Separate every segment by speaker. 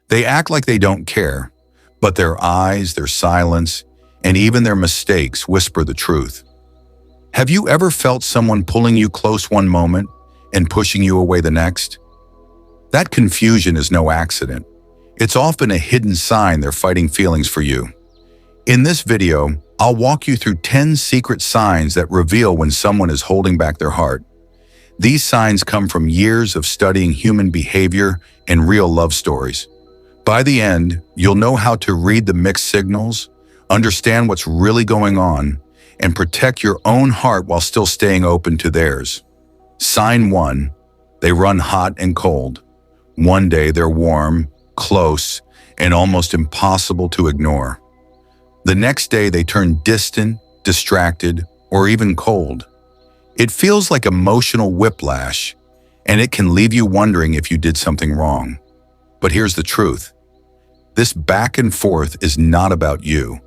Speaker 1: They act like they don't care, but their eyes, their silence, and even their mistakes whisper the truth. Have you ever felt someone pulling you close one moment and pushing you away the next? That confusion is no accident. It's often a hidden sign they're fighting feelings for you. In this video, I'll walk you through 10 secret signs that reveal when someone is holding back their heart. These signs come from years of studying human behavior and real love stories. By the end, you'll know how to read the mixed signals, understand what's really going on, and protect your own heart while still staying open to theirs. Sign 1. They run hot and cold. One day they're warm, close, and almost impossible to ignore. The next day they turn distant, distracted, or even cold. It feels like emotional whiplash, and it can leave you wondering if you did something wrong. But here's the truth. This back and forth is not about you.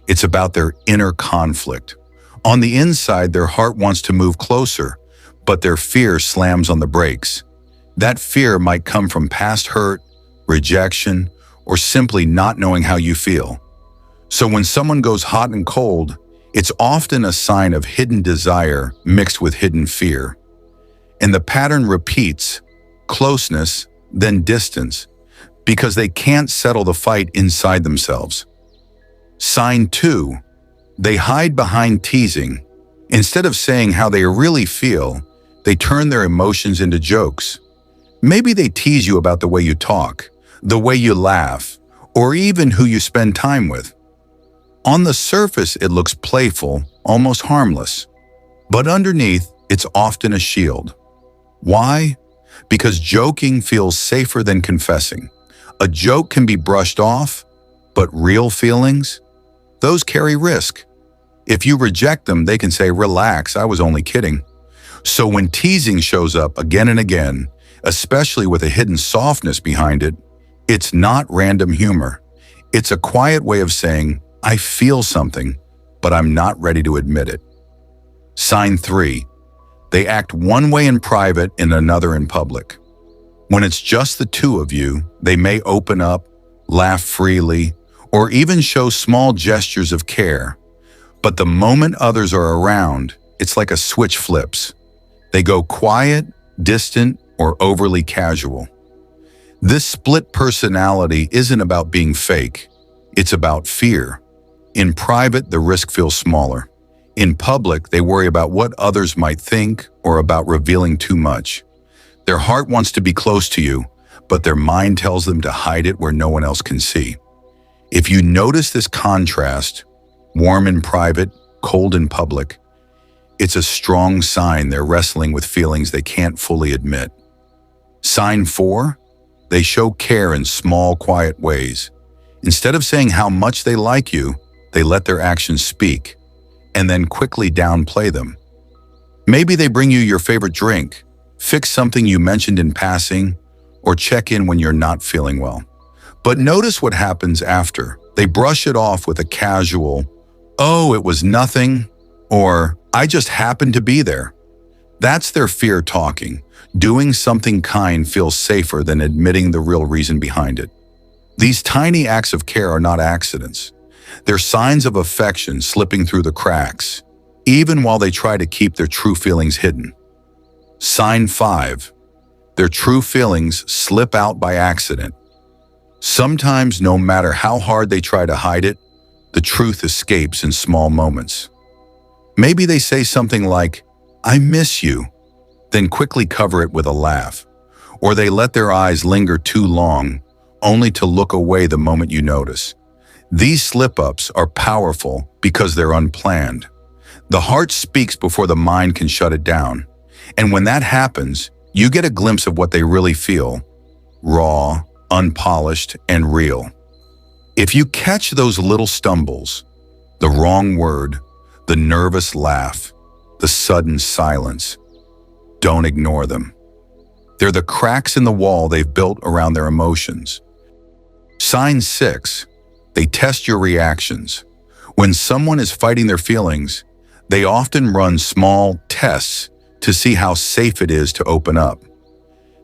Speaker 1: It's about their inner conflict. On the inside, their heart wants to move closer, but their fear slams on the brakes. That fear might come from past hurt, rejection, or simply not knowing how you feel. So when someone goes hot and cold, it's often a sign of hidden desire mixed with hidden fear. And the pattern repeats: closeness, then distance, because they can't settle the fight inside themselves. Sign 2. They hide behind teasing. Instead of saying how they really feel, they turn their emotions into jokes. Maybe they tease you about the way you talk, the way you laugh, or even who you spend time with. On the surface, it looks playful, almost harmless. But underneath, it's often a shield. Why? Because joking feels safer than confessing. A joke can be brushed off, but real feelings? Those carry risk. If you reject them, they can say, "Relax, I was only kidding." So when teasing shows up again and again, especially with a hidden softness behind it, it's not random humor. It's a quiet way of saying, "I feel something, but I'm not ready to admit it." Sign 3. They act one way in private and another in public. When it's just the two of you, they may open up, laugh freely, or even show small gestures of care. But the moment others are around, it's like a switch flips. They go quiet, distant, or overly casual. This split personality isn't about being fake. It's about fear. In private, the risk feels smaller. In public, they worry about what others might think or about revealing too much. Their heart wants to be close to you, but their mind tells them to hide it where no one else can see. If you notice this contrast, warm in private, cold in public, it's a strong sign they're wrestling with feelings they can't fully admit. Sign 4. They show care in small, quiet ways. Instead of saying how much they like you, they let their actions speak, and then quickly downplay them. Maybe they bring you your favorite drink, fix something you mentioned in passing, or check in when you're not feeling well. But notice what happens after. They brush it off with a casual, "Oh, it was nothing," or "I just happened to be there." That's their fear talking. Doing something kind feels safer than admitting the real reason behind it. These tiny acts of care are not accidents. They're signs of affection slipping through the cracks, even while they try to keep their true feelings hidden. Sign 5. Their true feelings slip out by accident. Sometimes, no matter how hard they try to hide it, the truth escapes in small moments. Maybe they say something like, "I miss you," then quickly cover it with a laugh. Or they let their eyes linger too long, only to look away the moment you notice. These slip-ups are powerful because they're unplanned. The heart speaks before the mind can shut it down. And when that happens, you get a glimpse of what they really feel: raw, unpolished, and real. If you catch those little stumbles, the wrong word, the nervous laugh, the sudden silence, don't ignore them. They're the cracks in the wall they've built around their emotions. Sign 6. They test your reactions. When someone is fighting their feelings, they often run small tests to see how safe it is to open up.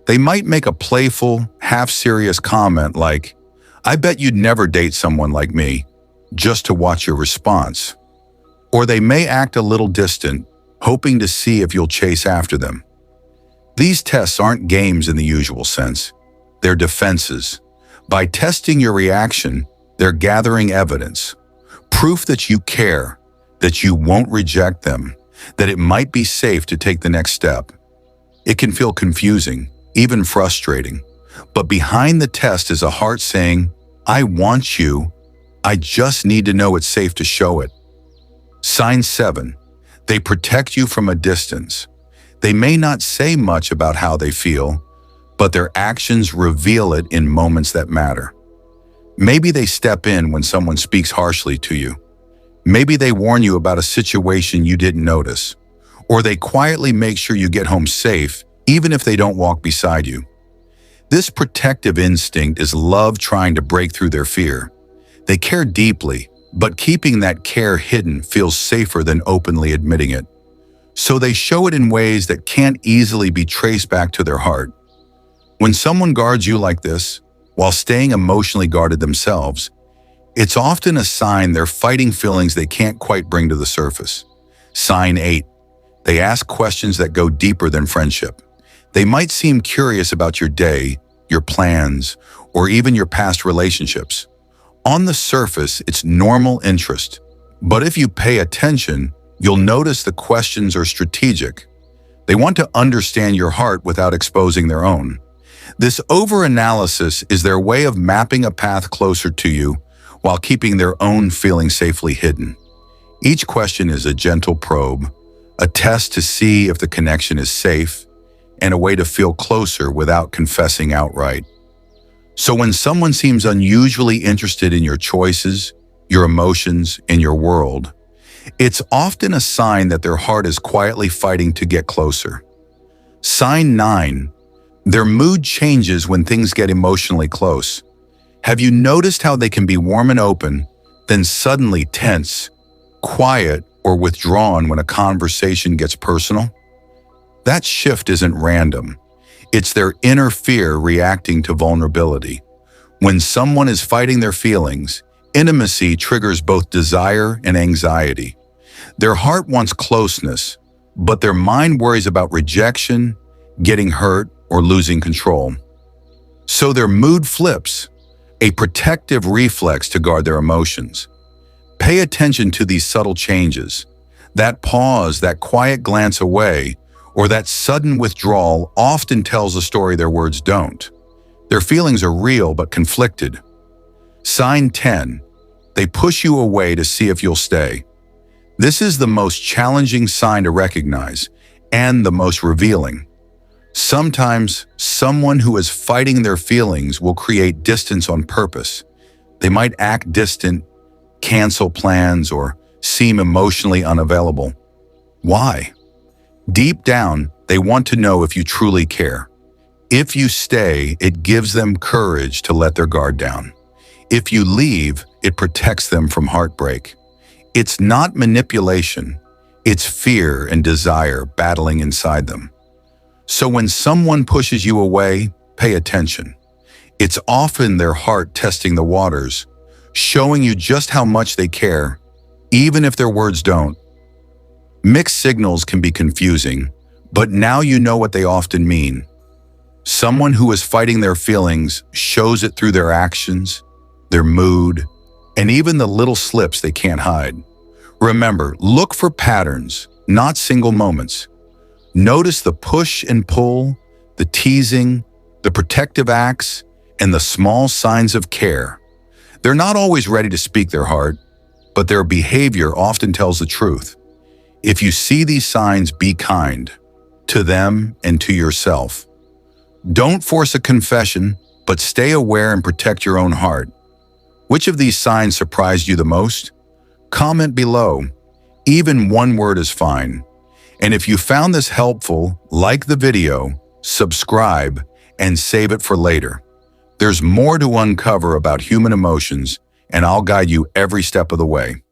Speaker 1: They might make a playful, half-serious comment like, I bet you'd never date someone like me, just to watch your response. Or they may act a little distant, hoping to see if you'll chase after them. These tests aren't games in the usual sense. They're defenses. By testing your reaction, they're gathering evidence, proof that you care, that you won't reject them, that it might be safe to take the next step. It can feel confusing, even frustrating, but behind the test is a heart saying, I want you, I just need to know it's safe to show it. Sign 7. They protect you from a distance. They may not say much about how they feel, but their actions reveal it in moments that matter. Maybe they step in when someone speaks harshly to you. Maybe they warn you about a situation you didn't notice. Or they quietly make sure you get home safe, even if they don't walk beside you. This protective instinct is love trying to break through their fear. They care deeply, but keeping that care hidden feels safer than openly admitting it. So they show it in ways that can't easily be traced back to their heart. When someone guards you like this, while staying emotionally guarded themselves, it's often a sign they're fighting feelings they can't quite bring to the surface. Sign 8. They ask questions that go deeper than friendship. They might seem curious about your day, your plans, or even your past relationships. On the surface, it's normal interest. But if you pay attention, you'll notice the questions are strategic. They want to understand your heart without exposing their own. This over-analysis is their way of mapping a path closer to you while keeping their own feelings safely hidden. Each question is a gentle probe, a test to see if the connection is safe, and a way to feel closer without confessing outright. So when someone seems unusually interested in your choices, your emotions, and your world, it's often a sign that their heart is quietly fighting to get closer. Sign 9. Their mood changes when things get emotionally close. Have you noticed how they can be warm and open, then suddenly tense, quiet, or withdrawn when a conversation gets personal? That shift isn't random. It's their inner fear reacting to vulnerability. When someone is fighting their feelings, intimacy triggers both desire and anxiety. Their heart wants closeness, but their mind worries about rejection, getting hurt, or losing control. So their mood flips, a protective reflex to guard their emotions. Pay attention to these subtle changes. That pause, that quiet glance away, or that sudden withdrawal often tells a story their words don't. Their feelings are real but conflicted. Sign 10. They push you away to see if you'll stay. This is the most challenging sign to recognize and the most revealing. Sometimes, someone who is fighting their feelings will create distance on purpose. They might act distant, cancel plans, or seem emotionally unavailable. Why? Deep down, they want to know if you truly care. If you stay, it gives them courage to let their guard down. If you leave, it protects them from heartbreak. It's not manipulation. It's fear and desire battling inside them. So when someone pushes you away, pay attention. It's often their heart testing the waters, showing you just how much they care, even if their words don't. Mixed signals can be confusing, but now you know what they often mean. Someone who is fighting their feelings shows it through their actions, their mood, and even the little slips they can't hide. Remember, look for patterns, not single moments. Notice the push and pull, the teasing, the protective acts, and the small signs of care. They're not always ready to speak their heart, but their behavior often tells the truth. If you see these signs, be kind to them and to yourself. Don't force a confession, but stay aware and protect your own heart. Which of these signs surprised you the most? Comment below. Even one word is fine. And if you found this helpful, like the video, subscribe, and save it for later. There's more to uncover about human emotions, and I'll guide you every step of the way.